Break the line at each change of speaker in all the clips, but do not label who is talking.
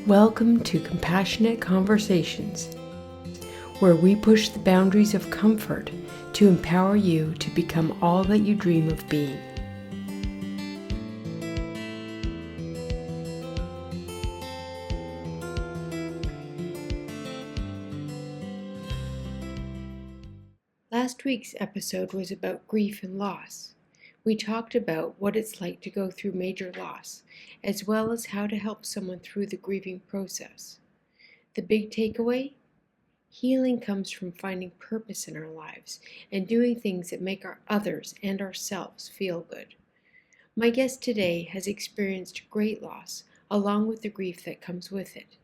Welcome to Compassionate Conversations, where we push the boundaries of comfort to empower you to become all that you dream of being. Last week's episode was about grief and loss. We talked about what it's like to go through major loss, as well as how to help someone through the grieving process. The big takeaway? Healing comes from finding purpose in our lives and doing things that make our others and ourselves feel good. My guest today has experienced great loss, along with the grief that comes with it.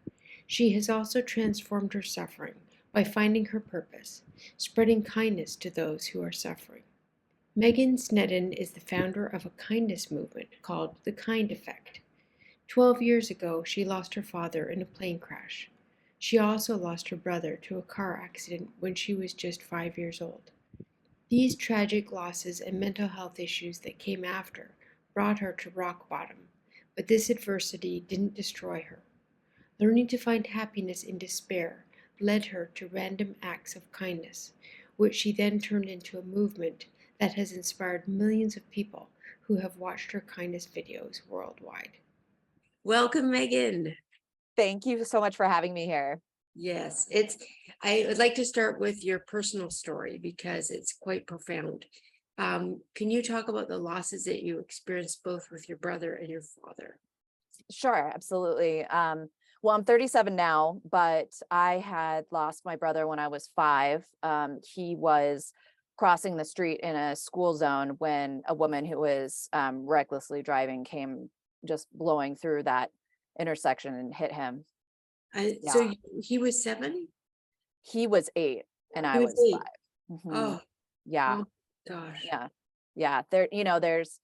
She has also transformed her suffering by finding her purpose, spreading kindness to those who are suffering. Megan Snedden is the founder of a kindness movement called The Kind Effect. 12 years ago, she lost her father in a plane crash. She also lost her brother to a car accident when she was just 5 years old. These tragic losses and mental health issues that came after brought her to rock bottom, but this adversity didn't destroy her. Learning to find happiness in despair led her to random acts of kindness, which she then turned into a movement that has inspired millions of people who have watched her kindness videos worldwide. Welcome, Megan.
Thank you so much for having me here.
Yes, I would like to start with your personal story because it's quite profound. Can you talk about the losses that you experienced both with your brother and your father?
Sure, absolutely. Well, I'm 37 now, but I had lost my brother when I was 5. He was crossing the street in a school zone when a woman who was recklessly driving came just blowing through that intersection and hit him.
So he was 7?
He was 8 and I
He was
was
8.
5.
Oh,
Yeah.
oh gosh.
Yeah. There's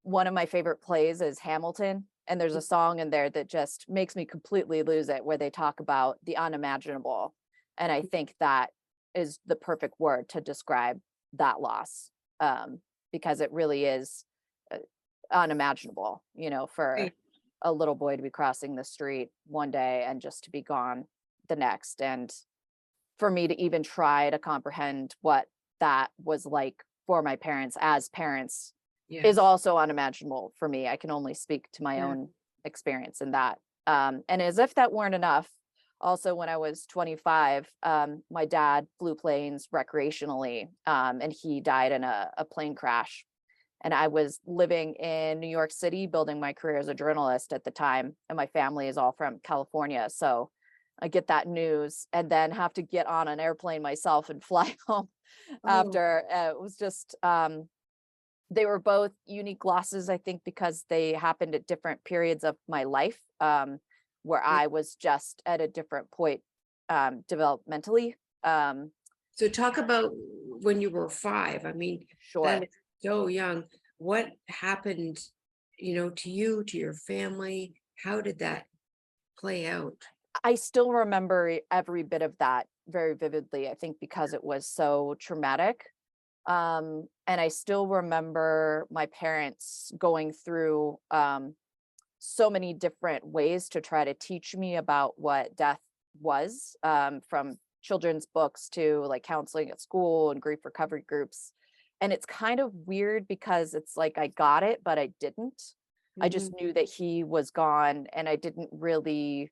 one of my favorite plays is Hamilton, and there's a song in there that just makes me completely lose it, where they talk about the unimaginable. And I think that is the perfect word to describe that loss, because it really is unimaginable, for
Right.
a little boy to be crossing the street one day and just to be gone the next. And for me to even try to comprehend what that was like for my parents as parents is
Yes.
also unimaginable for me. I can only speak to my
Yeah.
own experience in that. And as if that weren't enough, also when I was 25, my dad flew planes recreationally, and he died in a plane crash. And I was living in New York City, building my career as a journalist at the time. And my family is all from California. So I get that news and then have to get on an airplane myself and fly home after. It was just, they were both unique losses, I think, because they happened at different periods of my life, where I was just at a different point developmentally.
So talk about when you were 5. I mean,
Sure.
that is so young. What happened, to you, to your family? How did that play out?
I still remember every bit of that very vividly, I think because it was so traumatic. And I still remember my parents going through so many different ways to try to teach me about what death was, from children's books to like counseling at school and grief recovery groups. And it's kind of weird because it's like I got it, but I didn't. I just knew that he was gone, and I didn't really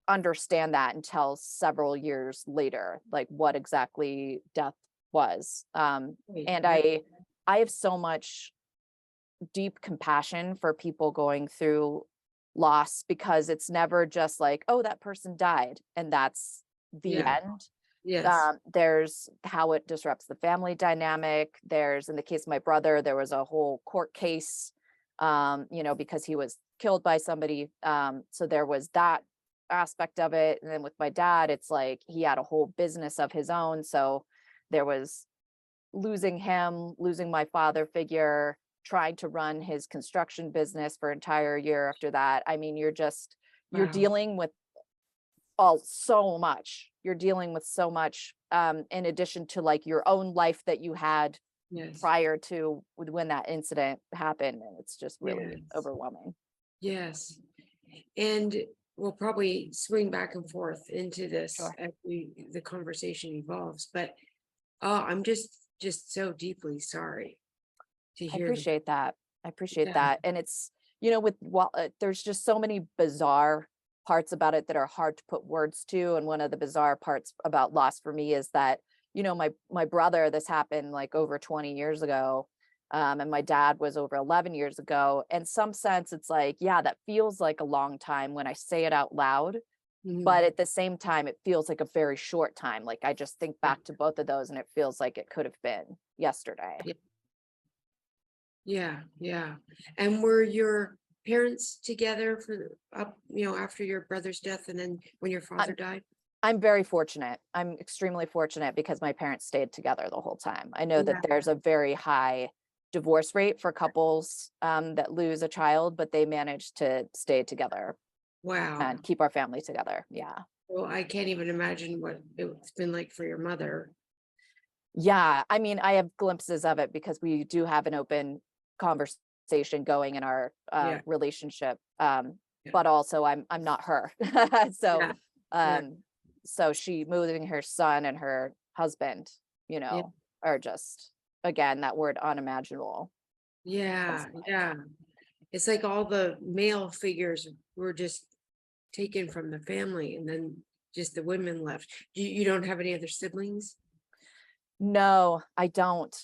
understand that until several years later, like what exactly death was. And I have so much deep compassion for people going through loss, because it's never just like, oh, that person died and that's the end.
Yes.
There's how it disrupts the family dynamic. There's, in the case of my brother, there was a whole court case, because he was killed by somebody. So there was that aspect of it. And then with my dad, it's like he had a whole business of his own. So there was losing him, losing my father figure, trying to run his construction business for an entire year after that. I mean, you're dealing with so much. You're dealing with so much, in addition to like your own life that you had prior to when that incident happened. And it's just really overwhelming.
Yes. And we'll probably swing back and forth into this
Sure.
as the conversation evolves. But I'm just so deeply sorry to
I
hear the
appreciate that. I appreciate
yeah,
that. And it's, with there's just so many bizarre parts about it that are hard to put words to. And one of the bizarre parts about loss for me is that, my brother, this happened like over 20 years ago. And my dad was over 11 years ago. In some sense, it's like, yeah, that feels like a long time when I say it out loud.
mhm,
But at the same time, it feels like a very short time. Like I just think
yeah,
back to both of those and it feels like it could have been yesterday.
yeah, yeah, yeah. And were your parents together for after your brother's death and then when your father died?
I'm very fortunate. I'm extremely fortunate because my parents stayed together the whole time. I know that
Yeah.
there's a very high divorce rate for couples that lose a child, but they managed to stay together
Wow.
and keep our family together. Yeah.
Well, I can't even imagine what it's been like for your mother.
Yeah. I mean, I have glimpses of it because we do have an open conversation going in our
Yeah,
relationship.
yeah,
But also I'm not her. so
yeah, right.
um so she moving her son and her husband,
Yeah,
are just again that word unimaginable.
yeah, yeah. It's like all the male figures were just taken from the family and then just the women left. You don't have any other siblings?
No, I don't.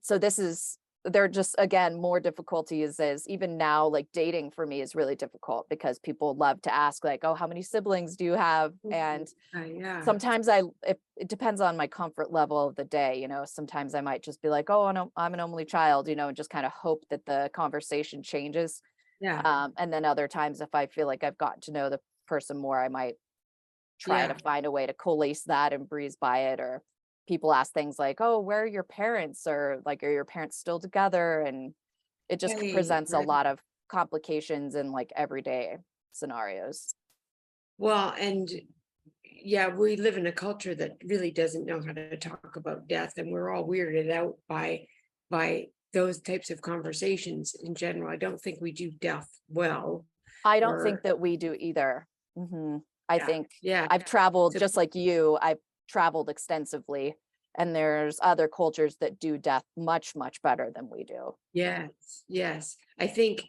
So this is there are just again more difficulties as even now, like dating for me is really difficult because people love to ask like, oh, how many siblings do you have?
Mhm.
And
Yeah,
sometimes it depends on my comfort level of the day, sometimes I might just be like, oh, no, I'm an only child, and just kind of hope that the conversation changes.
yeah,
And then other times if I feel like I've gotten to know the person more, I might try to
yeah.
find a way to coalesce that and breeze by it. Or people ask things like, oh, where are your parents? Or like, are your parents still together? And it just
Right,
presents a
right.
lot of complications in like everyday scenarios.
Well, and yeah, we live in a culture that really doesn't know how to talk about death, and we're all weirded out by those types of conversations in general. I don't think we do death well,
I don't think
or
that we do either. I
yeah,
think
yeah.
I've traveled
So
just like you, I've traveled extensively, and there's other cultures that do death much, much better than we do.
yes, yes. I think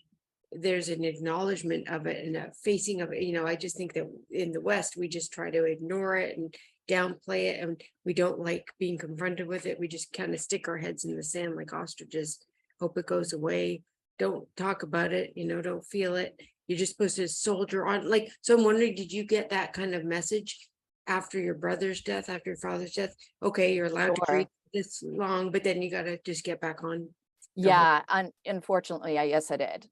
there's an acknowledgement of it and a facing of it. I just think that in the West, we just try to ignore it and downplay it, and we don't like being confronted with it. We just kind of stick our heads in the sand like ostriches, hope it goes away. Don't talk about it, don't feel it. You're just supposed to soldier on. Like, so I'm wondering, did you get that kind of message after your brother's death, after your father's death? Okay, you're allowed to grieve
Sure.
this long, but then you got to just get back on the whole.
Yeah, unfortunately, I guess I did.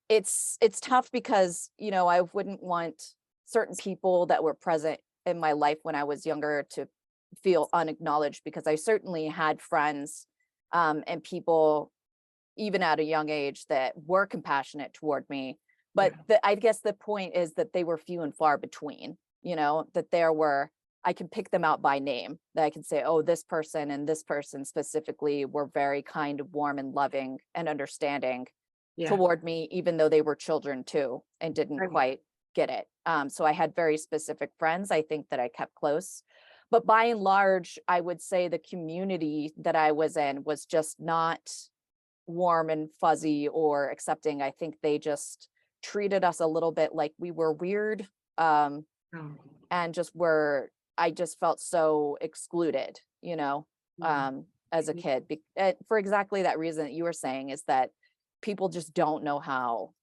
It's tough because, I wouldn't want certain people that were present in my life when I was younger to feel unacknowledged because I certainly had friends and people even at a young age that were compassionate toward me. But
Yeah,
I guess the point is that they were few and far between, that I can pick them out by name, that I can say, oh, this person and this person specifically were very kind, warm, and loving and understanding
yeah,
toward me, even though they were children too and didn't
right.
quite get it. So I had very specific friends, I think, that I kept close. But by and large, I would say the community that I was in was just not warm and fuzzy or accepting. I think they just treated us a little bit like we were weird, um,
Oh,
and I just felt so excluded,
mm,
as a kid. For exactly that reason that you were saying is that people just don't know how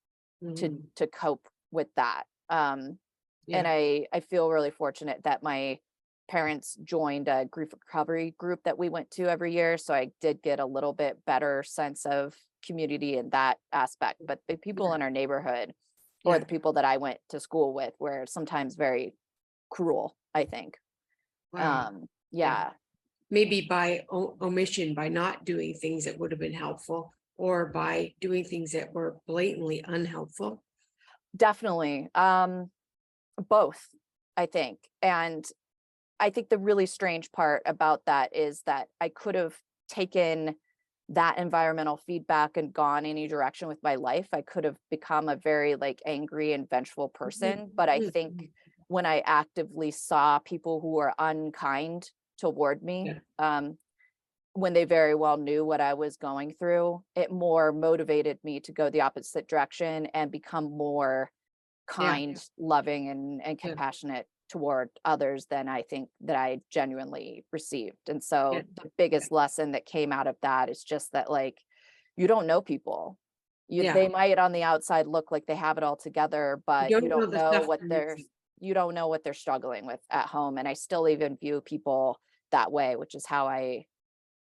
to
mhm,
cope with that. And
yeah,
I feel really fortunate that my parents joined a grief recovery group that we went to every year, so I did get a little bit better sense of community in that aspect. But the people
yeah,
in our neighborhood or
yeah.
the people that I went to school with were sometimes very cruel, I think.
Wow. Yeah.
Yeah,
Maybe by omission, by not doing things that would have been helpful, or by doing things that were blatantly unhelpful.
definitely. Both, I think. And I think the really strange part about that is that I could have taken that environmental feedback and gone any direction with my life, I could have become a very like angry and vengeful person. But I think
Mhm.
when I actively saw people who were unkind toward me,
Yeah.
when they very well knew what I was going through, it more motivated me to go the opposite direction and become more
Yeah.
kind, loving, and
Yeah.
compassionate toward others than I think that I genuinely received. And so
Yeah.
the
Yeah.
biggest lesson that came out of that is just that like you don't know people.
Yeah.
They might on the outside look like they have it all together, but
You don't know the stuff underneath.
you don't know what they're struggling with at home. And I still even view people that way, which is how I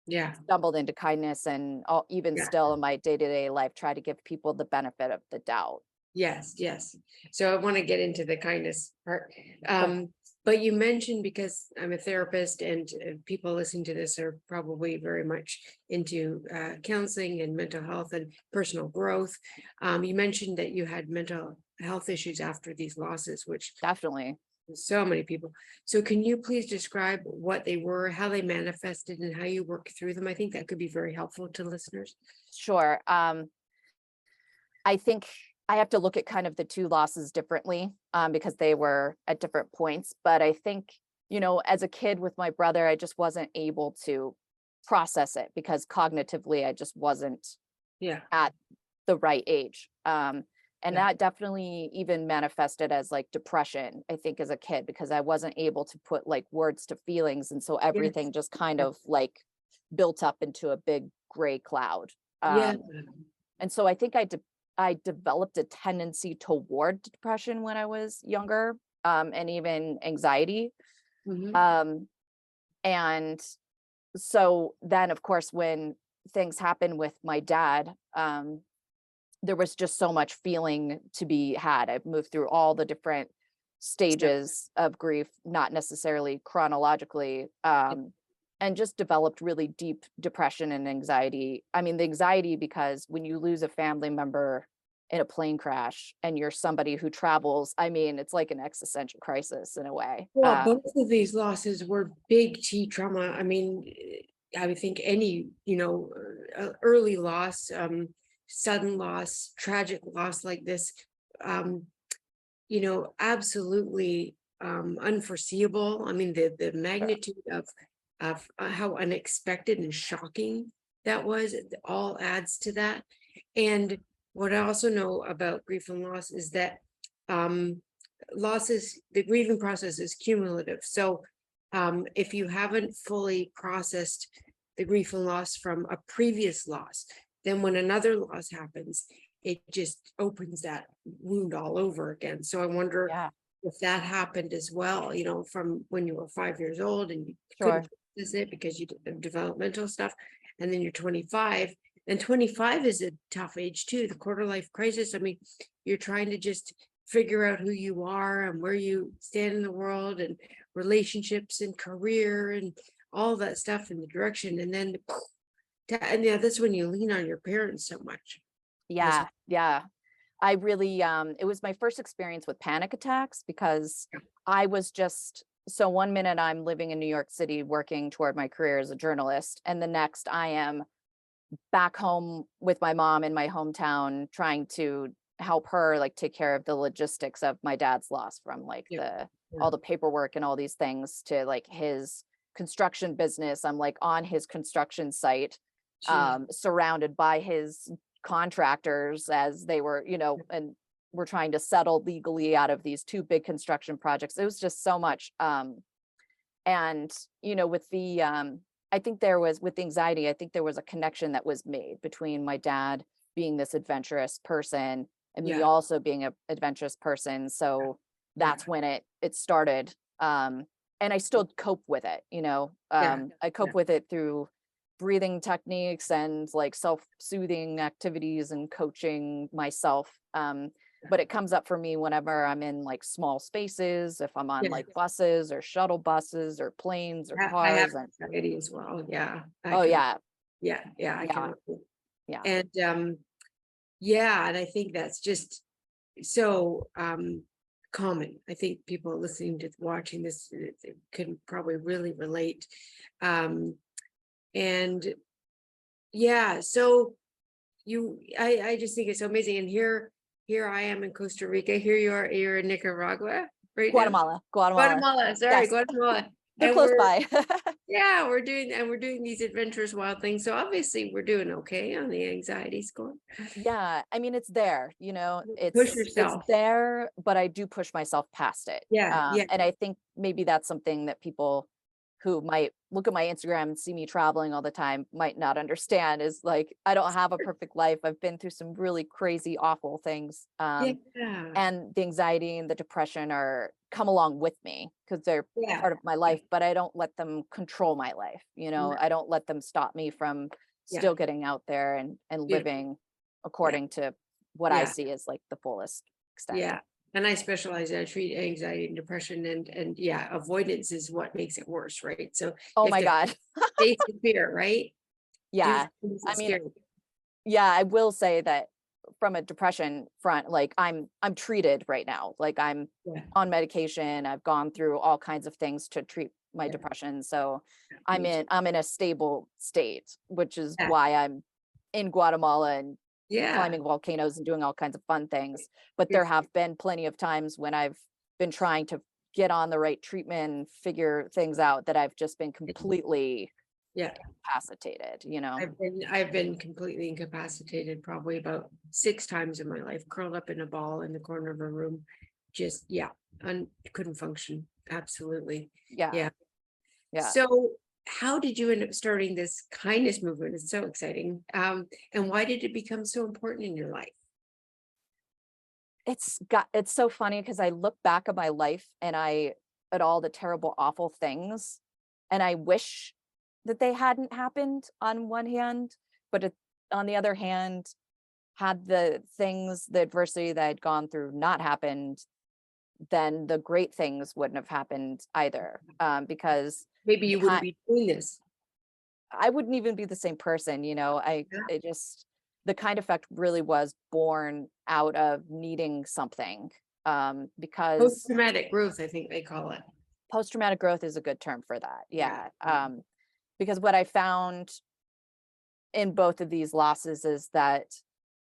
Yeah.
stumbled into kindness and even
Yeah.
still in my day-to-day life try to give people the benefit of the doubt.
Yes, yes. So I want to get into the kindness part.
Sure.
But you mentioned, because I'm a therapist and people listening to this are probably very much into counseling and mental health and personal growth. You mentioned that you had mental health issues after these losses, which
Definitely.
so many people. So can you please describe what they were, how they manifested, and how you worked through them? I think that could be very helpful to listeners.
Sure. I think I have to look at kind of the two losses differently, because they were at different points. But I think, as a kid with my brother, I just wasn't able to process it because cognitively I just wasn't
Yeah,
at the right age. And
yeah,
that definitely even manifested as like depression, I think, as a kid, because I wasn't able to put like words to feelings. And so
yes,
everything just kind
yeah,
of like built up into a big gray cloud.
yeah.
And so I think I developed a tendency toward depression when I was younger, and even anxiety.
Mhm.
Um, and so then, of course, when things happened with my dad, there was just so much feeling to be had. I've moved through all the different
Yeah,
stages of grief, not necessarily chronologically,
yeah,
and just developed really deep depression and anxiety. I mean, the anxiety because when you lose a family member in a plane crash and you're somebody who travels, I mean, it's like an existential crisis in a way.
well, both of these losses were big T trauma. I mean, I would think any, early loss, sudden loss, tragic loss like this, um, absolutely unforeseeable. I mean, the magnitude of how unexpected and shocking that was, it all adds to that. And what I also know about grief and loss is that um, the grieving process is cumulative. So if you haven't fully processed the grief and loss from a previous loss, then when another loss happens, it just opens that wound all over again. So I wonder
Yeah,
if that happened as well, from when you were 5 years old and you couldn't
sure.
process it because you did developmental stuff, and then you're 25, and 25 is a tough age too, the quarter life crisis. I mean, you're trying to just figure out who you are and where you stand in the world and relationships and career and all that stuff in the direction. And then, and yeah, that's when you lean on your parents so much. As
Yeah, yeah. I really it was my first experience with panic attacks because I was just so one minute I'm living in New York City working toward my career as a journalist, and the next I am back home with my mom in my hometown trying to help her like take care of the logistics of my dad's loss, from like
yeah,
the
yeah,
all the paperwork and all these things to like his construction business. I'm like on his construction site,
geez,
surrounded by his contractors as they were, and we're trying to settle legally out of these two big construction projects. It was just so much. And with the I think there was with the anxiety, I think there was a connection that was made between my dad being this adventurous person and me
yeah,
also being a adventurous person. So
yeah,
that's when it started. And I still cope with it,
yeah,
I
yeah,
cope with it through breathing techniques and like self-soothing activities and coaching myself. But it comes up for me whenever I'm in like small spaces, if I'm on
yeah.
like buses or shuttle buses or planes or
I have
cars. And
anxiety as well. Yeah, I
oh
can.
yeah,
Yeah, yeah, I
yeah,
can.
yeah,
And yeah, and I think that's just so common. I think people listening to watching this they can probably really relate. Um, and Yeah. So I just think it's so amazing. And here I am in Costa Rica. Here you're in Nicaragua right now.
Guatemala.
Guatemala, sorry,
Yes,
Guatemala.
they're
And
close by.
we're doing these adventurous wild things. So obviously we're doing okay on the anxiety score.
Yeah, I mean, it's there,
Push
it's
yourself.
there, but I do push myself past it.
Yeah, yeah,
And I think maybe that's something that people who might look at my Instagram and see me traveling all the time might not understand is like, I don't have a perfect life. I've been through some really crazy, awful things.
yeah,
And the anxiety and the depression are come along with me because they're
yeah,
part of my life, but I don't let them control my life.
no,
I don't let them stop me from
yeah,
still getting out there and
beautiful.
living
Yeah,
according to what I
yeah,
see as like the fullest extent.
yeah. And I specialize, I treat anxiety and depression, and yeah, avoidance is what makes it worse, right? So
Oh
you have
my
to
God.
face the fear, right? Do
Yeah.
things
I
that's
mean,
scary.
yeah, I will say that from a depression front, like I'm treated right now. Like I'm
Yeah,
on medication. I've gone through all kinds of things to treat my
yeah,
depression. So
me too.
I'm in a stable state, which is
Yeah,
why I'm in Guatemala and
yeah,
climbing volcanoes and doing all kinds of fun things. But
good
there
for you.
have been plenty of times when I've been trying to get on the right treatment and figure things out that I've just been completely
Yeah.
incapacitated.
I've been completely incapacitated probably about 6 times in my life, curled up in a ball in the corner of a room. Just yeah, couldn't function. Absolutely.
Yeah.
Yeah.
Yeah.
So how did you end up starting this kindness movement? It's so exciting. And why did it become so important in your life?
It's so funny because I look back at my life and at all the terrible, awful things, and I wish that they hadn't happened on one hand, but on the other hand, had the adversity that I'd gone through not happened, then the great things wouldn't have happened either. Because
Maybe
the
you wouldn't
kind
be doing this.
I wouldn't even be the same person.
Yeah.
It just the kind effect really was born out of needing something. Because
Post-traumatic growth, I think they call it.
post-traumatic growth is a good term for that.
Yeah.
Yeah. Because what I found in both of these losses is that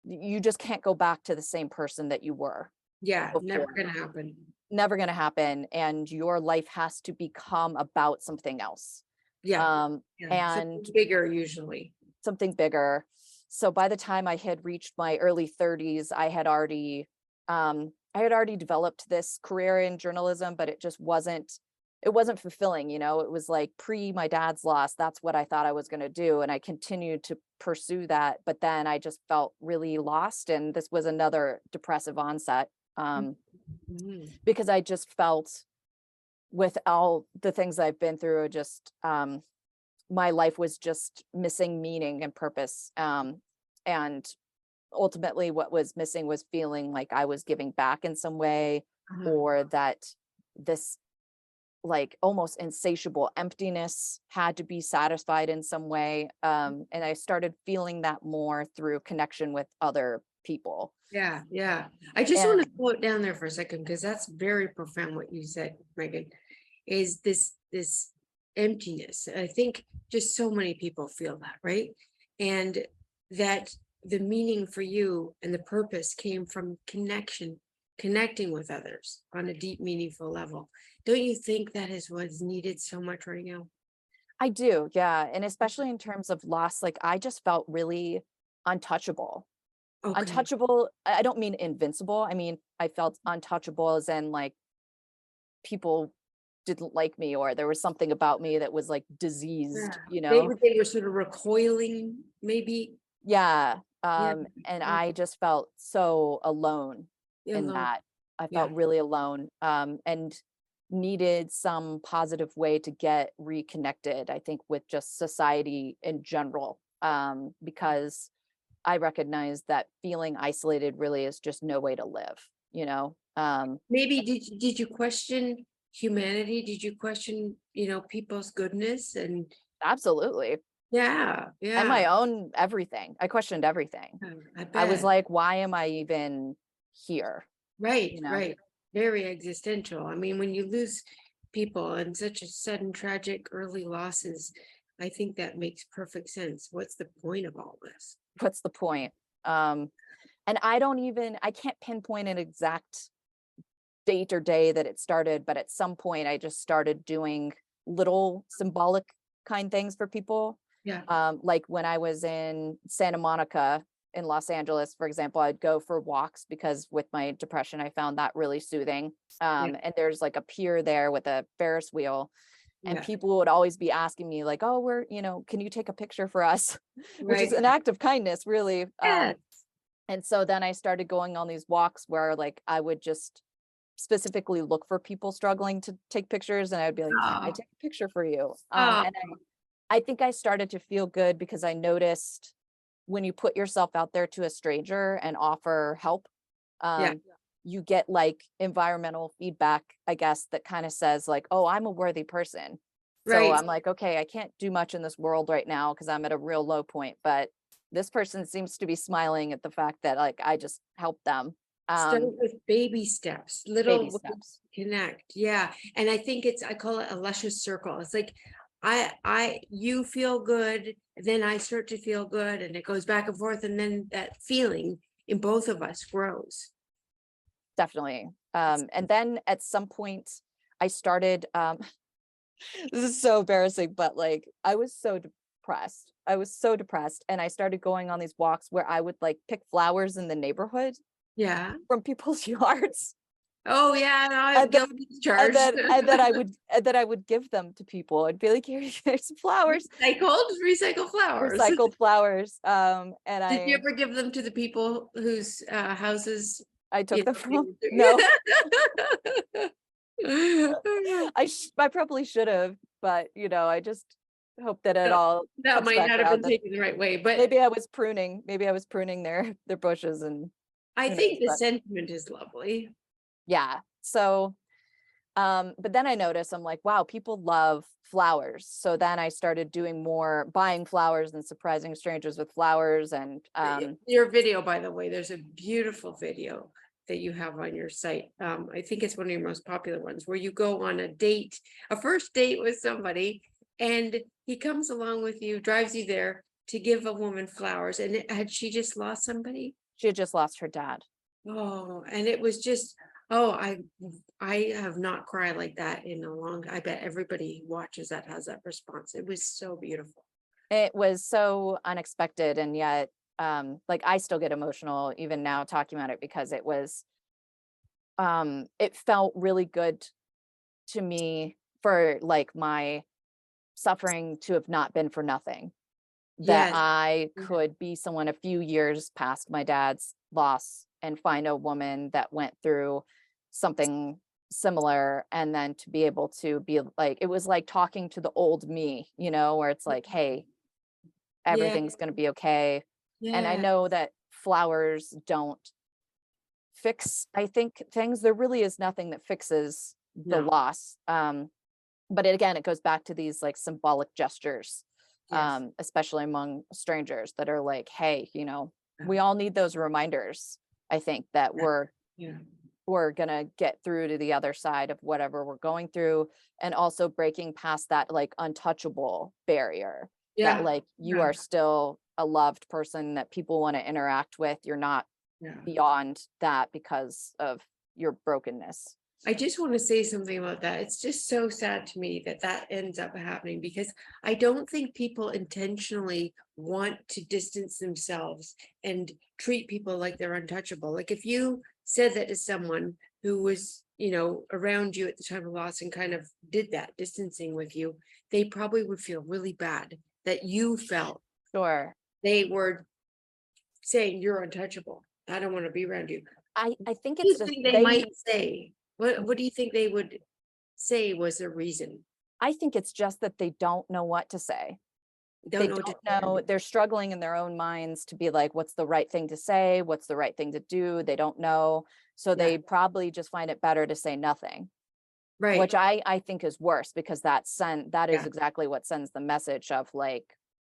you just can't go back to the same person that you were
Yeah, never
before.
gonna happen.
Never going to happen. And your life has to become about something else.
Yeah,
Um,
yeah.
and
Something bigger usually.
something bigger. So by the time I had reached my early 30s, I had already developed this career in journalism, but it wasn't fulfilling. It was like pre my dad's loss, that's what I thought I was going to do, and I continued to pursue that, but then I just felt really lost, and this was another depressive onset,
Mhm.
because I just felt, with all the things I've been through, my life was just missing meaning and purpose. And ultimately, what was missing was feeling like I was giving back in some way,
Uh-huh.
or that this like almost insatiable emptiness had to be satisfied in some way. And I started feeling that more through connection with other people.
Yeah, yeah. I just want
And
to slow it down there for a second because that's very profound what you said, Megan. Is this emptiness? I think just so many people feel that, right? And that the meaning for you and the purpose came from connection, connecting with others on a deep, meaningful level. Don't you think that is what's needed so much right now?
I do, yeah. And especially in terms of loss, like I just felt really untouchable.
Okay.
Untouchable, I don't mean invincible. I mean, I felt untouchable as in like people didn't like me, or there was something about me that was like
Yeah.
diseased,
They were sort of recoiling, maybe.
Yeah.
Yeah.
And
Yeah.
I just felt so alone in
Alone.
that. I
Yeah.
felt really alone, and needed some positive way to get reconnected, I think, with just society in general. Because I recognize that feeling isolated really is just no way to live.
Maybe did you question humanity? Did you question, people's goodness? And
Absolutely.
yeah,
And my
yeah.
own everything. I questioned everything.
I
I was
bet.
like, why am I even here?
Right,
You know?
right. Very existential. I mean, when you lose people and such a sudden, tragic early losses, I think that makes perfect sense. What's the point of all this?
What's the point? And I can't pinpoint an exact date or day that it started, but at some point I just started doing little symbolic kind things for people.
Yeah.
Like when I was in Santa Monica in Los Angeles, for example, I'd go for walks because with my depression, I found that really soothing.
Yeah.
And there's like a pier there with a Ferris wheel. And
Yeah.
people would always be asking me like, oh, can you take a picture for us? Which is
Right.
an act of kindness, really.
Yeah.
And so then I started going on these walks where like I would just specifically look for people struggling to take pictures, and I'd be like, can I
Oh,
take a picture for you?
oh,
And I think I started to feel good because I noticed when you put yourself out there to a stranger and offer help,
yeah.
you get like environmental feedback, I guess, that kind of says like, oh, I'm a worthy person. So
Right.
I'm like, okay, I can't do much in this world right now because I'm at a real low point, but this person seems to be smiling at the fact that like I just helped them.
Start with baby steps,
Baby
little ways
steps.
to connect. Yeah. And I think I call it a luscious circle. It's like you feel good, then I start to feel good, and it goes back and forth. And then that feeling in both of us grows.
Definitely. And then at some point I started, this is so embarrassing, but like I was so depressed. I was so depressed. And I started going on these walks where I would like pick flowers in the neighborhood
Yeah.
from people's yards.
Oh yeah, no, I'm
And then,
guilty as charged.
and then I would give them to people. I'd be like, here's some flowers,
Recycle flowers.
recycled flowers. And
Did you ever give them to the people whose houses?
I took them from them.
Yeah.
No, I probably should have, but I just hope that it
No,
all
that
comes
might
back
not have been
around. That
taken the right way, but
maybe I was pruning their bushes, and
I
who
think
knows,
the
but
sentiment is lovely.
yeah. So, but then I noticed I'm like, wow, people love flowers. So then I started doing more buying flowers and surprising strangers with flowers. And
Your video, by the way, there's a beautiful video that you have on your site. I think it's one of your most popular ones where you go on a first date with somebody, and he comes along with you, drives you there to give a woman flowers. And had she just lost somebody?
she had just lost her dad.
Oh, and it was just, oh, I have not cried like that in a long, I bet everybody who watches that has that response. It was so beautiful.
It was so unexpected, and yet, like I still get emotional even now talking about it because it felt really good to me for like my suffering to have not been for nothing. That
Yes.
I
Yeah.
could be someone a few years past my dad's loss and find a woman that went through something similar, and then to be able to be like, it was like talking to the old me, where it's like, hey,
Yeah.
everything's going to be okay. And I
Yeah.
know that flowers don't fix, I think, things. There really is nothing that fixes the
No.
loss. But again, it goes back to these like symbolic gestures,
Yes.
especially among strangers that are like, hey,
Yeah.
we all need those reminders, I think, that
Yeah.
we're gonna get through to the other side of whatever we're going through, and also breaking past that like untouchable barrier, that
Yeah.
like you
Yeah.
are still a loved person that people want to interact with. You're not
Yeah.
beyond that because of your brokenness.
I just want to say something about that. It's just so sad to me that that ends up happening, because I don't think people intentionally want to distance themselves and treat people like they're untouchable. Like if you said that to someone who was, around you at the time of loss and kind of did that distancing with you, they probably would feel really bad that you felt
Sure.
they were saying you're untouchable. I don't want to be around you.
I think
What do
it's
you
just
think they might say? What do you think they would say was the reason?
I think it's just that they don't know what to say.
Don't
They
know what to
don't know,
say.
they're struggling in their own minds to be like, what's the right thing to say? What's the right thing to do? They don't know. So
Yeah,
they probably just find it better to say nothing,
right.
which I think is worse, because that is
Yeah,
exactly what sends the message of like,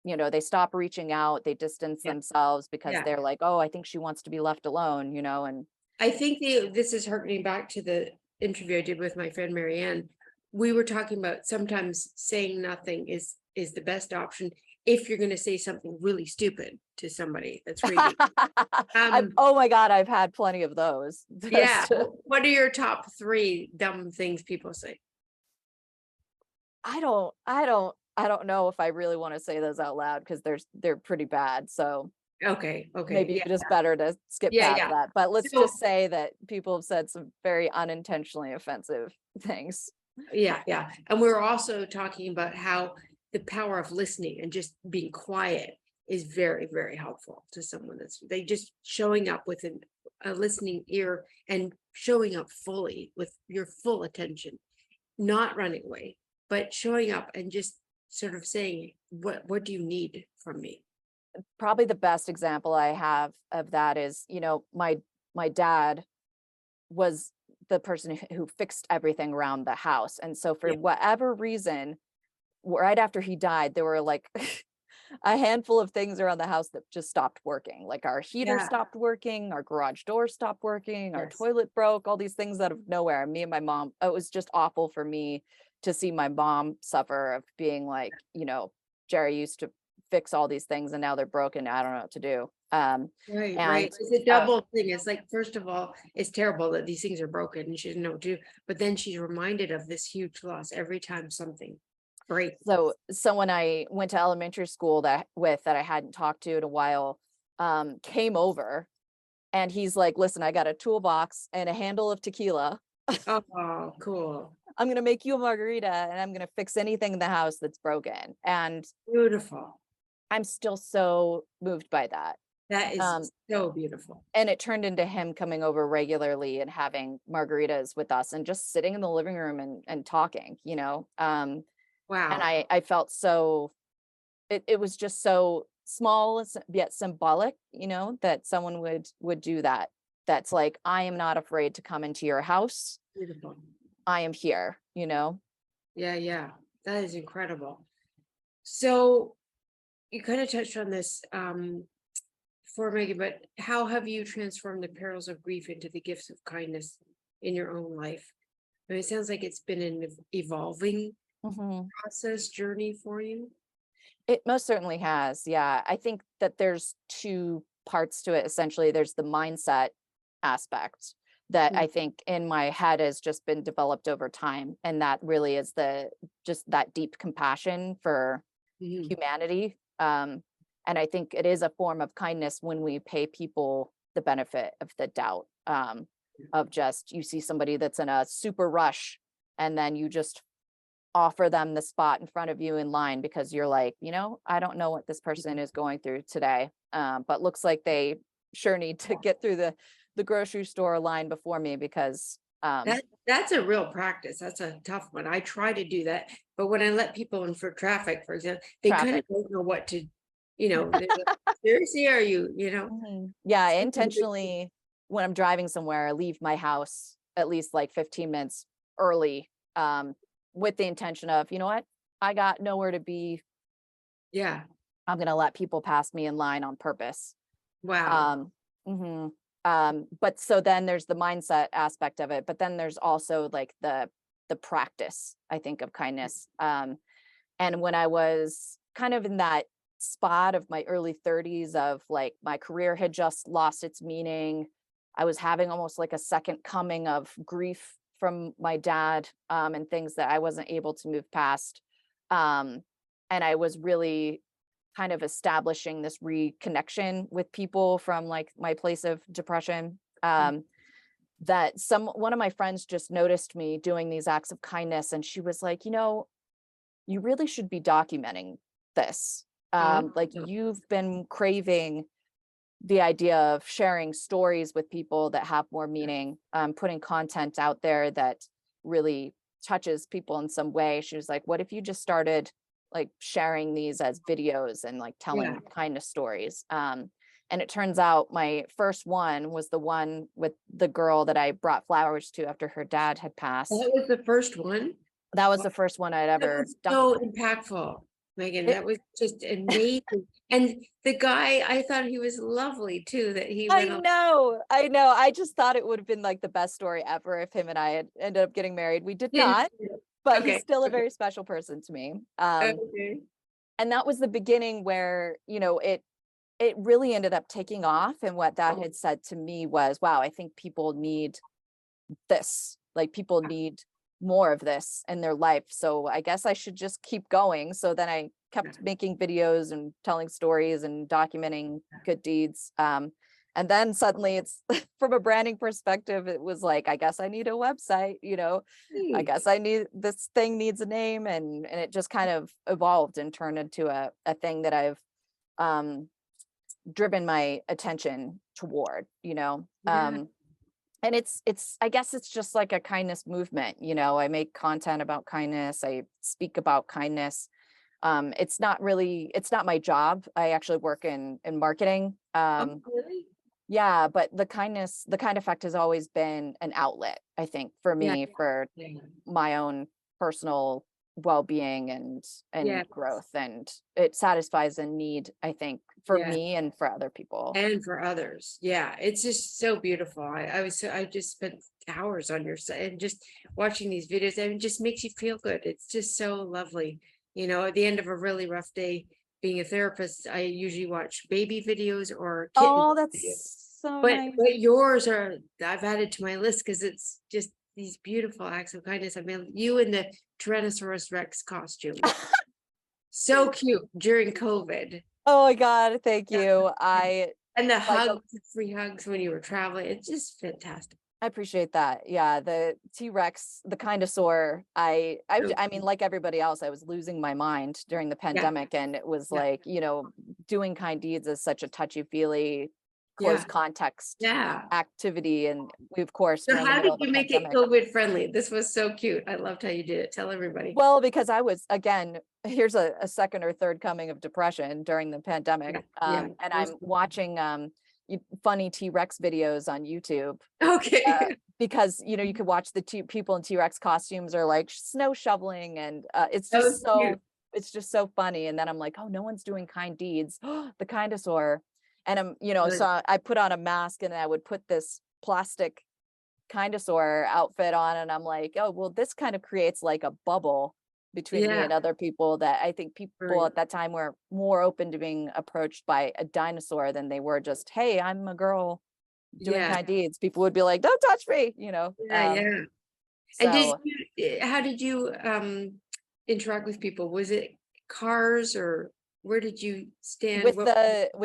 they stop reaching out, they distance
yeah,
themselves because
yeah.
they're like, oh, I think she wants to be left alone, and
I think this is harkening back to the interview I did with my friend Marianne. We were talking about sometimes saying nothing is the best option if you're going to say something really stupid to somebody that's grieving.
Oh my God, I've had plenty of those.
Yeah. What are your top 3 dumb things people say?
I don't know if I really want to say those out loud because they're pretty bad. So
Okay.
maybe
Yeah.
it's just better to skip
Yeah.
past
Yeah.
that. But let's
So,
just say that people have said some very unintentionally offensive things.
yeah. And we're also talking about how the power of listening and just being quiet is very, very helpful to someone they just showing up with a listening ear and showing up fully with your full attention, not running away, but showing up and just sort of saying, what do you need from me?
Probably the best example I have of that is, my dad was the person who fixed everything around the house. And so for
Yeah.
whatever reason, right after he died, there were like a handful of things around the house that just stopped working. Like our heater
Yeah.
stopped working, our garage door stopped working, our
Yes.
toilet broke, all these things out of nowhere. Me and my mom, it was just awful for me to see my mom suffer of being like, Jerry used to fix all these things and now they're broken. I don't know what to do.
Right,
And
right. It's a double thing. It's like, first of all, it's terrible that these things are broken and she doesn't know what to do. But then she's reminded of this huge loss every time something breaks.
so when I went to elementary school that I hadn't talked to in a while, came over and he's like, listen, I got a toolbox and a handle of tequila.
Oh, cool.
I'm going to make you a margarita and I'm going to fix anything in the house that's broken. And
Beautiful.
I'm still so moved by that.
That
Um,
is so beautiful.
and it turned into him coming over regularly and having margaritas with us and just sitting in the living room and talking, and
Wow.
I felt so, it was just so small yet symbolic, that someone would do that. That's like, I am not afraid to come into your house.
Beautiful.
I am here,
Yeah. That is incredible. So you kind of touched on this for Megan, but how have you transformed the perils of grief into the gifts of kindness in your own life? I mean, it sounds like it's been an evolving
Mhm.
process journey for you.
It most certainly has. Yeah. I think that there's two parts to it. Essentially, there's the mindset aspect that
Mm.
I think in my head has just been developed over time. And that really is just that deep compassion for
Mhm.
humanity. And I think it is a form of kindness when we pay people the benefit of the doubt, of just, you see somebody that's in a super rush and then you just offer them the spot in front of you in line because you're like, I don't know what this person is going through today, but looks like they sure need to get through the grocery store line before me because
That's a real practice. That's a tough one. I try to do that, but when I let people in for traffic, for example, they kind
traffic.
of don't know what to, they're like, seriously, are you,
Mhm. Yeah, I intentionally, when I'm driving somewhere, I leave my house at least like 15 minutes early, with the intention of, you know what, I got nowhere to be.
Yeah.
I'm gonna let people pass me in line on purpose.
Wow.
Um, mhm. But so then there's the mindset aspect of it, but then there's also like the practice, I think, of kindness. And when I was kind of in that spot of my early 30s of like my career had just lost its meaning, I was having almost like a second coming of grief from my dad, and things that I wasn't able to move past. Um, and I was really kind of establishing this reconnection with people from like my place of depression. That one of my friends just noticed me doing these acts of kindness and she was like, you really should be documenting this. Like
Awesome.
you've been craving the idea of sharing stories with people that have more meaning, putting content out there that really touches people in some way. She was like, what if you just started like sharing these as videos and like
Yeah.
telling kindness stories? And it turns out my first one was the one with the girl that I brought flowers to after her dad had passed.
That was the first one.
That was
Wow,
the first one I'd
that
ever
was so
documented.
impactful, Megan.
It,
That was just amazing. And the guy, I thought he was lovely too, that he
I
went on.
know, I know. I just thought it would have been like the best story ever if him and I had ended up getting married. We did
Didn't
not,
you?
but he's
Okay.
still a
Okay.
very special person to me.
Okay.
And that was the beginning where, it really ended up taking off. And what that had said to me was, wow, I think people need this. Like, people need more of this in their life. So I guess I should just keep going. So then I kept making videos and telling stories and documenting good deeds. And then suddenly it's from a branding perspective, it was like, I guess I need a website, I
Neat.
guess I need this thing needs a name, and it just kind of evolved and turned into a thing that I've um driven my attention toward,
Yeah.
and it's I guess it's just like a kindness movement. I make content about kindness, I speak about kindness. It's not my job. I actually work in marketing.
Oh, really?
Yeah, but the kind effect has always been an outlet, I think, for
Yeah.
me, for
Yeah.
my own personal well-being and
Yeah.
growth, and it satisfies a need, I think, for
Yeah.
me and for other people.
And for others. Yeah. It's just so beautiful. I just spent hours on your site and just watching these videos, and it just makes you feel good. It's just so lovely. At the end of a really rough day, being a therapist, I usually watch baby videos or kitten
Oh,
videos.
that's so
But
nice.
yours are, I've added to my list because it's just these beautiful acts of kindness. I mean, you in the Tyrannosaurus Rex costume. So cute during COVID.
Oh my God, thank
Yeah.
you.
And the
Like
hugs, free hugs when you were traveling. It's just fantastic.
I appreciate that. Yeah, the T-Rex, the Kindosaur,
So
I mean, like everybody else, I was losing my mind during the
yeah,
pandemic, and it was
yeah,
like, doing kind deeds is such a touchy-feely, close
yeah,
context
yeah.
activity, and we, of course,
So
were in the
how
middle
did
of a
you make it
pandemic.
COVID friendly? This was so cute. I loved how you did it. Tell everybody.
Well, because I was, again, here's a second or third coming of depression during the
Yeah,
pandemic,
yeah.
and
Most
I'm watching funny T-Rex videos on YouTube.
okay.
Because you could watch the people in T-Rex costumes are like snow shoveling, and
That was cute.
it's just so funny. And then I'm like, oh, no one's doing kind deeds. The Kindosaur. And
Good.
so I put on a mask, and I would put this plastic Kindosaur outfit on, and I'm like, oh, well, this kind of creates like a bubble between me
Yeah.
and other people, that I think people
Right.
at that time were more open to being approached by a dinosaur than they were just, hey, I'm a girl doing
Yeah.
kind deeds. People would be like, don't touch me,
Yeah. Yeah. And
so
how did you interact with people? Was it cars or where did you stand?
with
What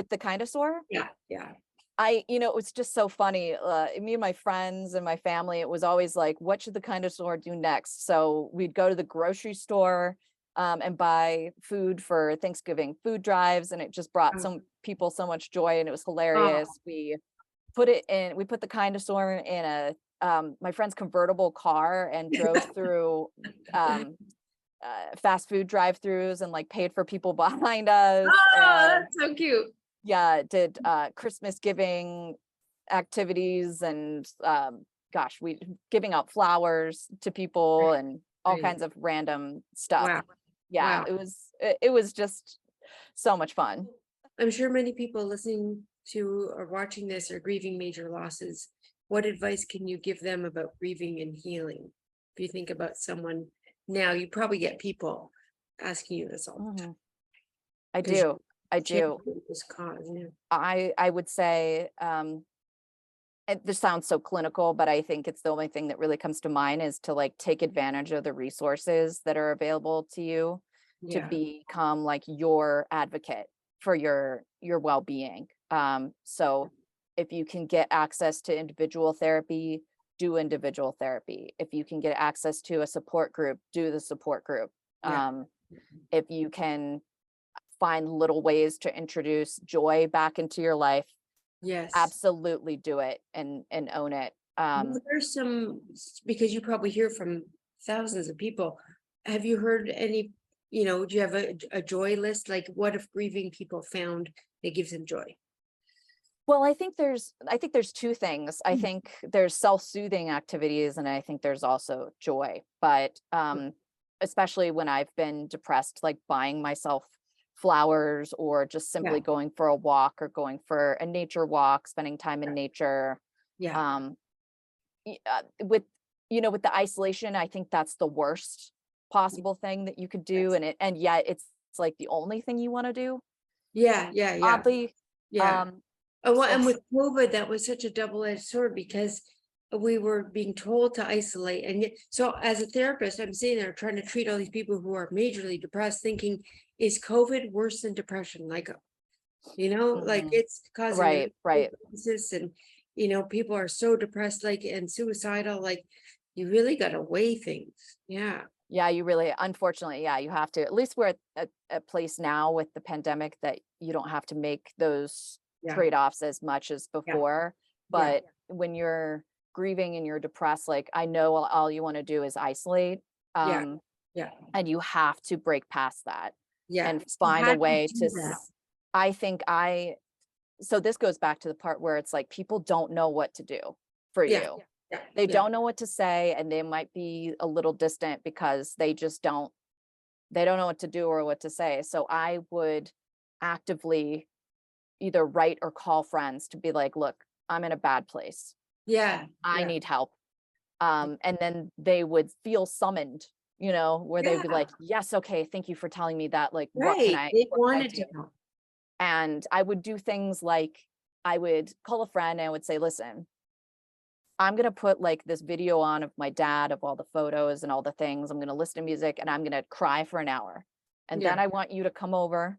the Kindosaur,
yeah, yeah.
it was just so funny. Me and my friends and my family, it was always like, what should the Kindosaur do next? So we'd go to the grocery store, and buy food for Thanksgiving food drives, and it just brought
Oh,
some people so much joy, and it was
oh,
hilarious. We put the Kindosaur in a my friend's convertible car, and drove through um fast food drive-throughs, and like paid for people behind us,
oh,
and
that's so cute.
yeah, did Christmas giving activities, and gosh, we giving out flowers to people, and all
Right.
kinds of random stuff.
Wow.
Yeah,
Wow.
it was just so much fun.
I'm sure many people listening to or watching this are grieving major losses. What advice can you give them about grieving and healing? If you think about someone now, you probably get people asking you this all the time
Mhm. I
because
do. I
you
do.
champion this cause. Yeah.
I would say, this sounds so clinical, but I think it's the only thing that really comes to mind, is to like take advantage of the resources that are available to you, to
Yeah.
become like your advocate for your well-being. So if you can get access to individual therapy, do individual therapy. If you can get access to a support group, do the support group.
Yeah.
Um, if you can find little ways to introduce joy back into your life,
Yes.
absolutely do it, and own it.
Well, there's some, because you probably hear from thousands of people. Have you heard any, do you have a joy list? Like what if grieving people found that gives them joy?
Well, I think there's two things. I
Mm.
think there's self-soothing activities, and I think there's also joy. But especially when I've been depressed, like buying myself flowers, or just
Yeah.
simply going for a walk, or going for a nature walk, spending time in nature.
Yeah.
Um, with with the isolation, I think that's the worst possible thing that you could do,
Yes.
and yet it's like the only thing you want to do,
Yeah, yeah, yeah,
oddly.
yeah.
Um,
Oh, well,
so
and with COVID, that was such a double-edged sword because we were being told to isolate. And yet, so as a therapist, I'm sitting there trying to treat all these people who are majorly depressed, thinking, is COVID worse than depression? Like, like
mhm,
it's causing
right,
mental
right.
crisis, and people are so depressed, like, and suicidal. Like, you really got to weigh things. Yeah,
Yeah, you really, unfortunately, yeah, you have to. At least we're at a place now with the pandemic that you don't have to make those
yeah,
trade-offs as much as
yeah,
before.
yeah,
But when you're grieving and you're depressed, like I know all you want to do is isolate.
yeah,
Um,
yeah,
and you have to break past that
yeah.
and
So
find
how
a
do you
way to
do that?
I think so this goes back to the part where it's like people don't know what to do for
Yeah,
you.
yeah,
They
yeah,
don't know what to say and they might be a little distant because they don't know what to do or what to say. So I would actively either write or call friends to be like, look, I'm in a bad place.
yeah,
I
yeah,
need help. And then they would feel summoned, where they'd be
yeah.
like, yes, okay, thank you for telling me that. Like,
Right. They
what can I
wanted
do?
to help.
And I would do things like I would call a friend and I would say, listen, I'm gonna put like this video on of my dad of all the photos and all the things. I'm gonna listen to music and I'm gonna cry for an hour. And then
Yeah,
I want you to come over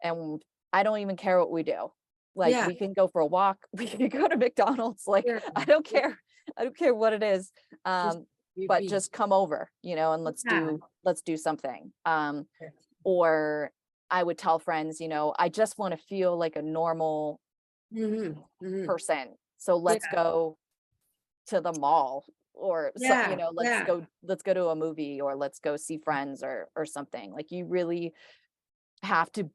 and I don't even care what we do. Like
yeah,
we can go for a walk, we can go to McDonald's, like
yeah,
I don't
yeah.
care. I don't care what it is.
Just you
But
be.
just come over, and
Yeah.
let's do something.
Yeah.
Or I would tell friends, I just want to feel like a normal
Mhm, mhm.
person. So
Yeah,
let's go to the mall or so,
yeah, yeah,
let's go to a movie or let's go see friends or something. Like you really have to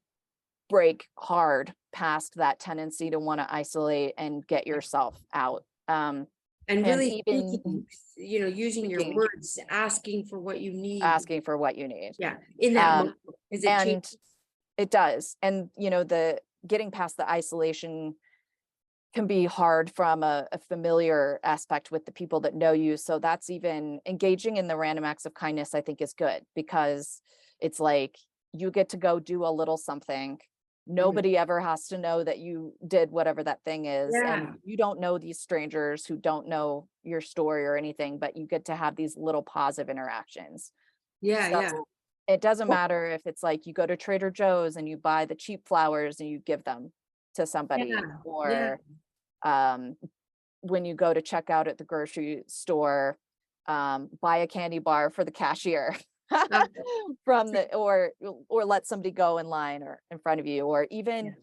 break hard past that tendency to want to isolate and get
yeah.
yourself out.
And
And
really
even
speaking, using your
speaking,
words, asking for what you need.
asking for what you need.
Yeah, in that
Um,
moment, because it changes.
and it does. And the getting past the isolation can be hard from a familiar aspect with the people that know you. So that's even engaging in the random acts of kindness, I think is good because it's like you get to go do a little something.
Mhm.
Nobody ever has to know that you did whatever that thing is. And
Yeah,
you don't know these strangers who don't know your story or anything, but you get to have these little positive interactions.
yeah,
So
yeah.
it doesn't matter if it's like you go to Trader Joe's and you buy the cheap flowers and you give them to somebody,
Yeah, yeah.
or um, when you go to check out at the grocery store, buy a candy bar for the cashier
Uh,
from the or let somebody go in line or in front of you, or
yeah,
even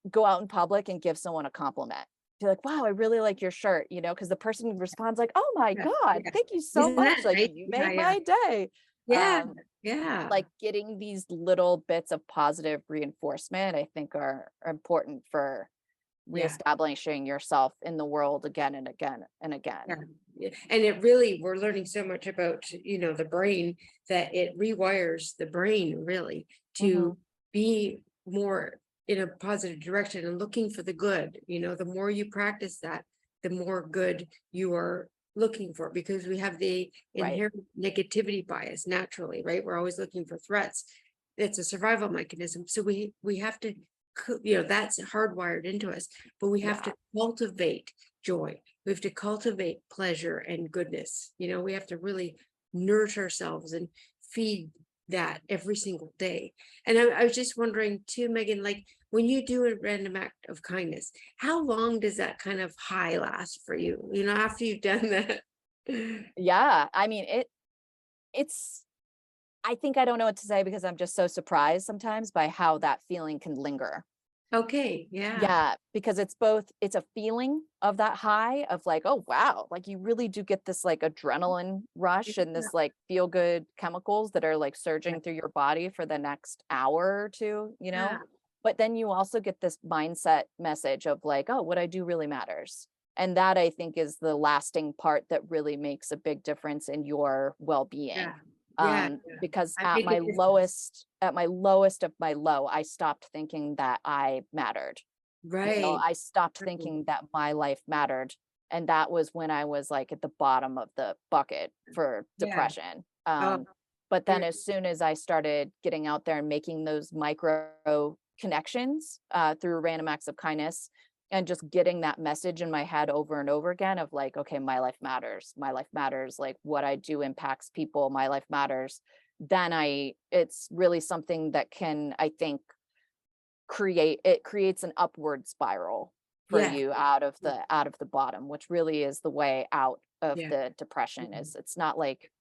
go out in public and give someone a compliment. You're like, wow, I really like your shirt, because the person responds like, oh my
yeah,
God,
yeah.
thank you so
Isn't
much.
that
Like
nice?
you
Yeah,
made
yeah,
my day.
yeah,
Um,
yeah,
like getting these little bits of positive reinforcement, I think are important for
yeah.
reestablishing yourself in the world again and again and again.
Yeah, yeah, and it really, we're learning so much about, the brain, that it rewires the brain really
Mhm.
to be more in a positive direction and looking for the good. The more you practice that, the more good you are looking for, because we have the
Right.
inherent negativity bias naturally, right? We're always looking for threats. It's a survival mechanism. So we have to, that's hardwired into us, but we have
Yeah.
to cultivate joy. We have to cultivate pleasure and goodness. We have to really nourish ourselves and feed that every single day. And I was just wondering too, Megan, like when you do a random act of kindness, how long does that kind of high last for you, after you've done that?
Yeah. I mean, it's I think I don't know what to say because I'm just so surprised sometimes by how that feeling can linger.
Okay, yeah.
Yeah, because it's a feeling of that high of like, oh wow, like you really do get this like adrenaline rush and
Yeah,
this like feel good chemicals that are like
yeah,
surging through your body for the next hour or two.
yeah,
But then you also get this mindset message of like, oh, what I do really matters. And that I think is the lasting part that really makes a big difference in your well-being.
yeah, yeah, yeah.
Because
I make a difference.
at my lowest of my low, I stopped thinking that I mattered.
Right,
I stopped
right.
thinking that my life mattered. And that was when I was like at the bottom of the bucket for
Yeah.
depression.
Oh,
But then as soon as I started getting out there and making those micro connections through random acts of kindness and just getting that message in my head over and over again of like, okay, my life matters. My life matters. Like what I do impacts people. My life matters. Then it's really something that can, I think, creates an upward spiral for
Yeah.
you out of the bottom, which really is the way out of
Yeah.
the depression.
Mhm.
Is it's not like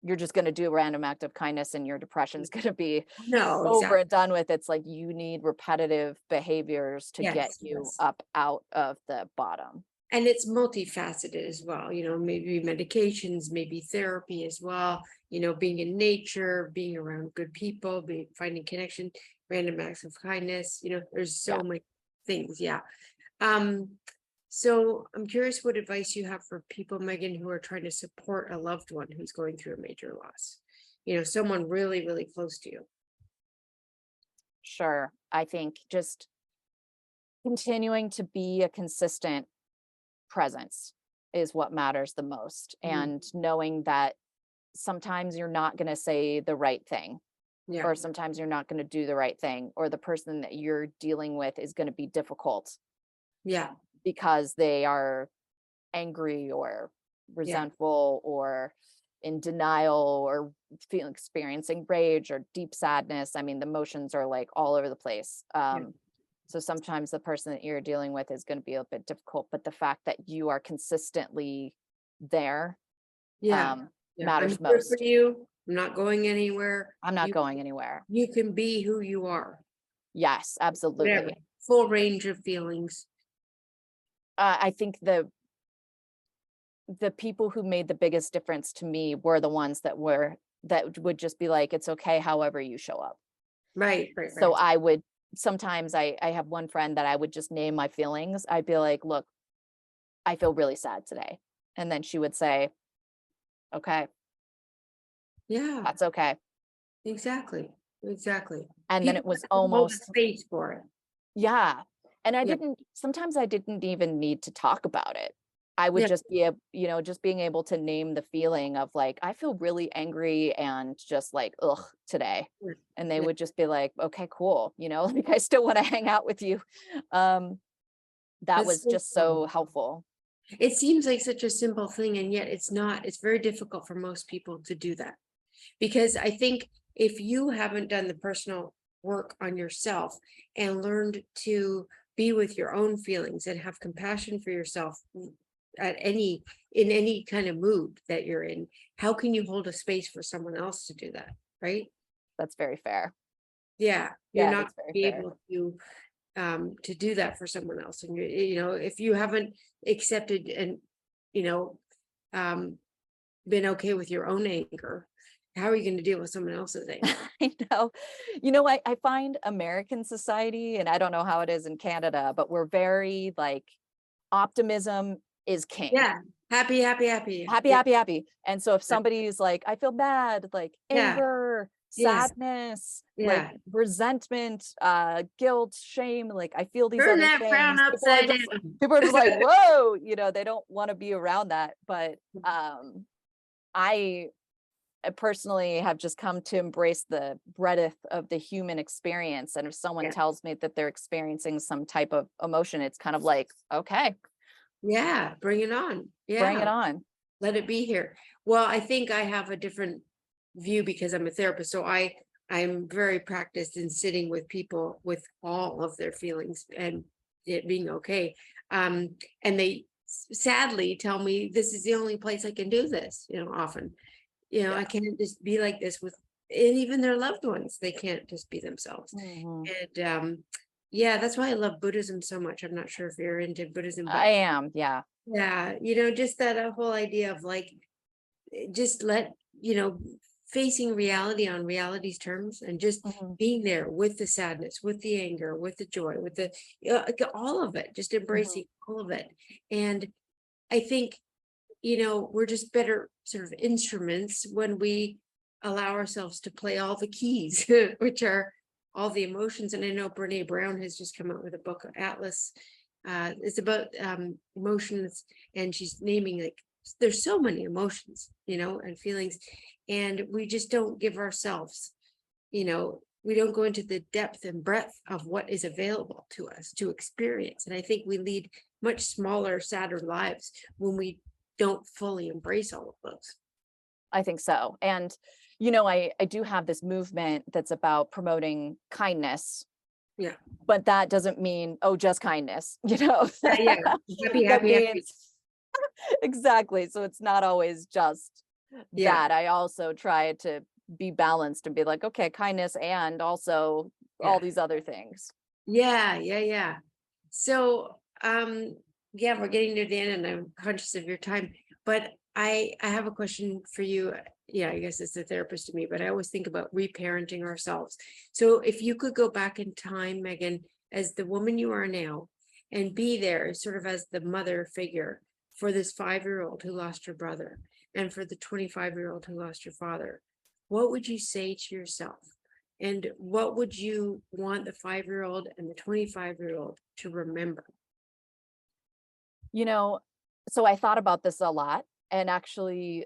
you're just going to do a random act of kindness and your depression's going to be
No,
over
exactly.
and done with. It's like you need repetitive behaviors to get
Yes,
you
yes.
up out of the bottom.
And it's multifaceted as well, maybe medications, maybe therapy as well, being in nature, being around good people, finding connection, random acts of kindness, there's
Yeah.
so many things. Yeah. Um, so I'm curious what advice you have for people, Megan, who are trying to support a loved one who's going through a major loss, someone really, really close to you.
Sure. I think just continuing to be a consistent presence is what matters the most.
Mhm.
And knowing that sometimes you're not going to say the right thing,
Yeah.
or sometimes you're not going to do the right thing, or the person that you're dealing with is going to be difficult
Yeah.
because they are angry or
Yeah.
resentful or in denial or experiencing rage or deep sadness. I mean, the emotions are like all over the place.
Yeah.
So sometimes the person that you're dealing with is going to be a bit difficult, but the fact that you are consistently there
Yeah. Yeah. I'm
matters
here for
most.
you. I'm not going anywhere.
I'm not going anywhere.
You can be who you are,
Yes,
whatever,
absolutely.
full range of feelings.
I think the people who made the biggest difference to me were the ones that would just be like, it's okay however you show up.
Right, right,
So
right.
I would sometimes I have one friend that I would just name my feelings. I'd be like, look, I feel really sad today. And then she would say, okay,
Yeah,
that's okay.
exactly. Exactly.
And then
People
it was
have to hold a
almost,
space for it.
yeah. And
Yeah,
sometimes I didn't even need to talk about it. I would
yeah,
just be just being able to name the feeling of like, I feel really angry and just like, ugh, today.
yeah,
And they
yeah.
would just be like, okay, cool. Like I still want to hang out with you. Um, that
That's
was
so
just
cool.
so helpful.
It seems like such a simple thing, and yet it's not. It's very difficult for most people to do that. Because I think if you haven't done the personal work on yourself and learned to be with your own feelings and have compassion for yourself at in any kind of mood that you're in, how can you hold a space for someone else to do that? Right?
That's very fair.
Yeah, you're
Yeah,
not
that's very
be
fair.
able to do that for someone else. And if you haven't accepted and you know um been okay with your own anger, how are you going to deal with someone else's anger?
I know. I find American society, and I don't know how it is in Canada, but we're very like optimism is king.
Yeah. Happy, happy, happy.
Happy,
Yeah.
happy, happy. And so if
Yeah.
somebody's like, I feel bad, like
Yeah.
anger,
Yeah.
sadness, like
Yeah.
resentment, guilt, shame, like I feel these
Turn
other
that frown
things. People are
upside
just
down.
people are just like, whoa, they don't want to be around that. But I personally have just come to embrace the breadth of the human experience. And if someone
Yeah.
tells me that they're experiencing some type of emotion, it's kind of like, okay,
Yeah. Bring it on.
bring it
Yeah.
on.
Let it be here. Well, I think I have a different view because I'm a therapist. So I'm very practiced in sitting with people with all of their feelings and it being okay. And they sadly tell me this is the only place I can do this, often. I
Yeah.
can't just be like this and even their loved ones, they can't just be themselves.
Mhm.
And yeah, that's why I love Buddhism so much. I'm not sure if you're into Buddhism,
I
but
am. Yeah.
yeah, just that whole idea of like, just facing reality on reality's terms and just
Mhm.
being there with the sadness, with the anger, with the joy, with the like, all of it, just
Mhm.
embracing all of it. And I think we're just better sort of instruments when we allow ourselves to play all the keys, which are all the emotions. And I know Brene Brown has just come out with a book, Atlas. It's about emotions, and she's naming like there's so many emotions, and feelings, and we just don't give ourselves, we don't go into the depth and breadth of what is available to us to experience. And I think we lead much smaller, sadder lives when we don't fully embrace all of those.
I think so. And, I do have this movement that's about promoting kindness,
Yeah.
but that doesn't mean, oh, just kindness,
Yeah. Yeah. Happy,
that
happy, happy.
means exactly. So it's not always just
Yeah.
that. I also try to be balanced and be like, okay, kindness and also all
Yeah.
these other things.
Yeah. Yeah. Yeah. So, yeah, we're getting near the end and I'm conscious of your time, but I have a question for you. Yeah, I guess it's a therapist to me, but I always think about reparenting ourselves. So if you could go back in time, Megan, as the woman you are now, and be there sort of as the mother figure for this 5-year-old who lost her brother and for the 25-year-old who lost her father, what would you say to yourself? And what would you want the 5-year-old and the 25-year-old to remember?
You know, so I thought about this a lot. And actually,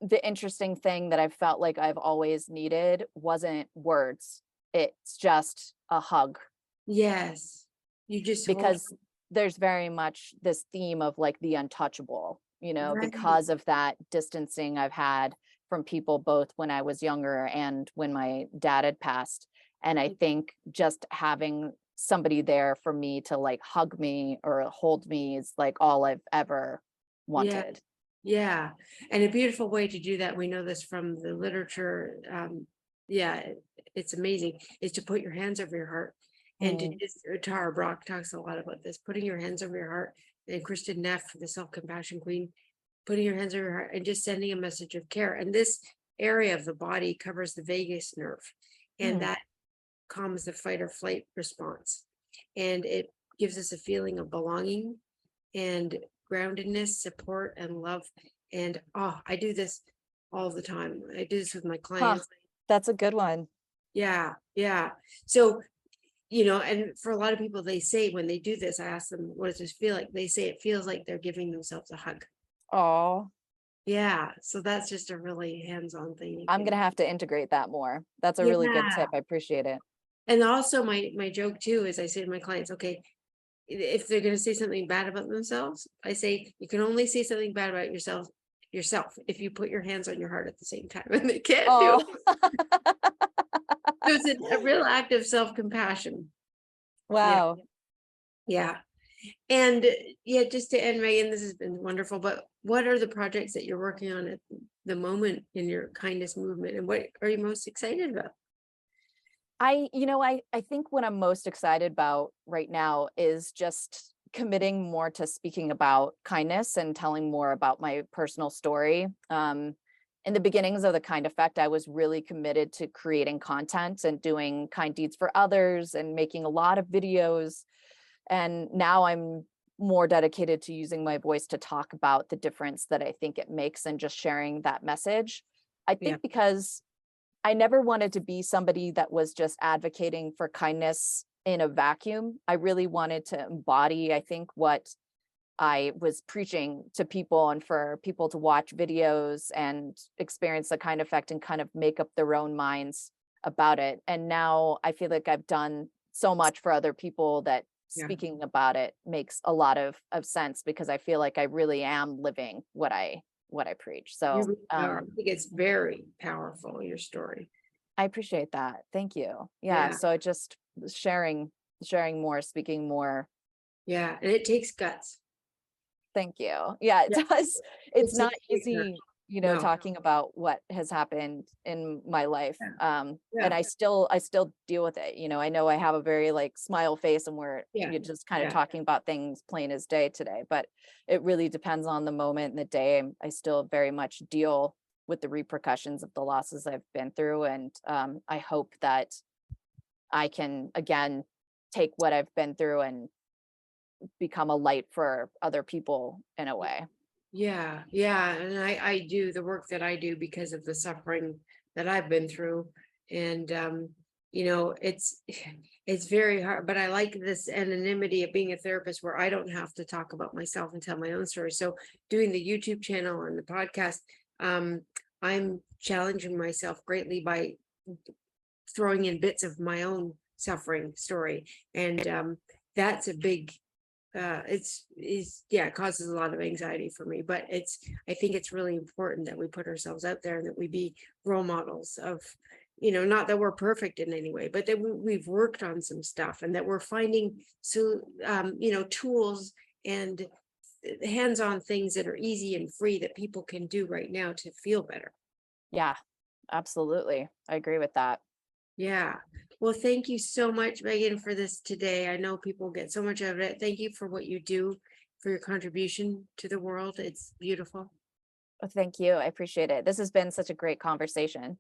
the interesting thing that I felt like I've always needed wasn't words, it's just a hug.
Yes. You just hold.
Because there's very much this theme of like the untouchable,
Right.
because of that distancing I've had from people both when I was younger and when my dad had passed. And I think just having somebody there for me to like hug me or hold me is like all I've ever
Yeah.
wanted.
Yeah. And a beautiful way to do that, we know this from the literature. Yeah, it's amazing, is to put your hands over your heart. And to
Mm,
just, Tara Brach talks a lot about this, putting your hands over your heart. And Kristen Neff, the self-compassion queen, putting your hands over your heart and just sending a message of care. And this area of the body covers the vagus nerve. And
mm.
that calms the fight or flight response. And it gives us a feeling of belonging and groundedness, support, and love. And I do this all the time. I do this with my
Huh.
clients.
That's a good one.
Yeah, yeah. So, and for a lot of people, they say when they do this, I ask them, what does this feel like? They say it feels like they're giving themselves a hug.
Oh,
Yeah. So that's just a really hands-on thing you
I'm
can.
gonna have to integrate that more. That's a really good
Yeah.
tip. I appreciate it.
And also my joke too is I say to my clients, okay, if they're going to say something bad about themselves, I say you can only say something bad about yourself if you put your hands on your heart at the same time, and they can't do
Oh,
it. So it's a real act of self-compassion. Yeah.
wow.
Yeah. And yeah, just to end, Megan, this has been wonderful, but what are the projects that you're working on at the moment in your kindness movement, and what are you most excited about?
I think what I'm most excited about right now is just committing more to speaking about kindness and telling more about my personal story. In the beginnings of the Kind Effect, I was really committed to creating content and doing kind deeds for others and making a lot of videos. And now I'm more dedicated to using my voice to talk about the difference that I think it makes and just sharing that message. I
Yeah.
think because I never wanted to be somebody that was just advocating for kindness in a vacuum. I really wanted to embody, I think, what I was preaching to people and for people to watch videos and experience the Kind Effect and kind of make up their own minds about it. And now I feel like I've done so much for other people that
Yeah.
speaking about it makes a lot of sense because I feel like I really am living what I preach.
You
So
really are. I think it's very powerful, your story.
I appreciate that. Thank you. Yeah.
Yeah.
So just sharing more, speaking more.
Yeah. And it takes guts.
Thank you. Yeah, it
Yeah.
does.
It
It's not
takes great courage.
easy,
No.
talking about what has happened in my life.
Yeah.
And
Yeah.
I still deal with it. I know I have a very like smile face and
Yeah.
you're just kind of
Yeah.
talking about things plain as day today, but it really depends on the moment and the day. I still very much deal with the repercussions of the losses I've been through. And I hope that I can again take what I've been through and become a light for other people in a way.
Yeah, yeah, and I do the work that I do because of the suffering that I've been through, and it's very hard, but I like this anonymity of being a therapist where I don't have to talk about myself and tell my own story. So doing the YouTube channel and the podcast, um, I'm challenging myself greatly by throwing in bits of my own suffering story. And that's a big it causes a lot of anxiety for me, but I think it's really important that we put ourselves out there and that we be role models of, not that we're perfect in any way, but that we've worked on some stuff and that we're finding tools and hands-on things that are easy and free that people can do right now to feel better.
Yeah, absolutely. I agree with that.
Yeah. Well, thank you so much, Megan, for this today. I know people get so much out of it. Thank you for what you do, for your contribution to the world. It's beautiful.
Thank you. I appreciate it. This has been such a great conversation.